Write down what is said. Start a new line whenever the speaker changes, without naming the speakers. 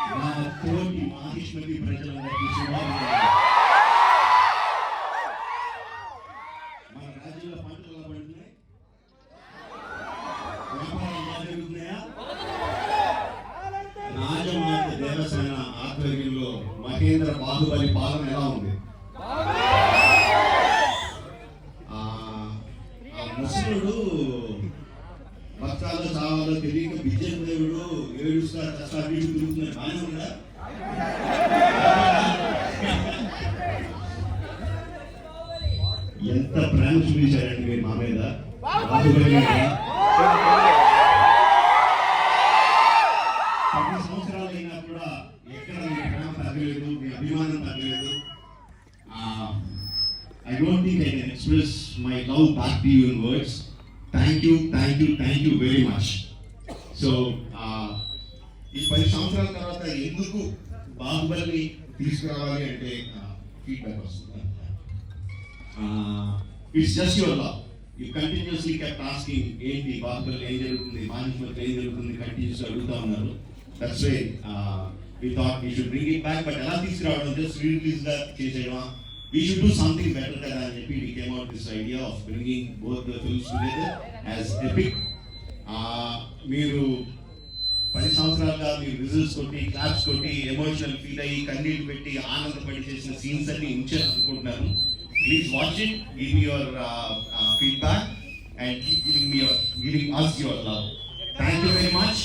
నా తోటి మహిష్మతి ప్రజలందరికీ శుభాకాంక్షలు. మన రాజ్యంలో పంటలు ఎలా పండుతున్నాయి? వ్యాపారాలు బాగా జరుగుతున్నాయా? రాజమాత దేవసేన ఆధ్వర్యంలో మహేంద్ర బాహుబలి పాలన ఎలా ఉంది? ముసలుడు భక్తాలు చావాలో తెలియక విజయం దేవుడు ఏడుస్తా కష్టా వీడు తిరుగుతున్నాయి. బాగానే ఉందా? ఎంత ప్రేమ చూపించారండి మీరు మా మీద, బాహుబలి మీద. 10 సంవత్సరాలు అయినా కూడా ఎక్కడ మీ ప్రేమ తగ్గలేదు, మీ అభిమానం తగ్గలేదు. I don't think I can express my love back to you in words. Thank you very much. So, ఈ 10 సంవత్సరాల తర్వాత ఎందుకు బాహుబలిని తీసుకురావాలి అంటే ఫీడ్బ్యాక్ వస్తుంది. It's just your love. You continuously kept asking, ఏంటి బాహుబలి ఏం జరుగుతుంది, మానిష్మతి ఏం జరుగుతుంది, కంటిన్యూస్ అడుగుతా ఉన్నారు. That's why we thought we should bring it back. But ఎలా తీసుకురావడం, just release గా చేసేయడం, we should do something better than that. And we came out this idea of bringing both the films together as epic. మీరు 10 సంవత్సరాలుగా మీరు whistles కొట్టి, claps కొట్టి, emotional feel అయ్యి, కన్నీళ్ళు పెట్టి, ఆనందపడి చేసిన సీన్స్ అన్ని ఉంచారు అనుకుంటున్నాను. Please watch it, give me your feedback and keep giving us your love. Thank you very much.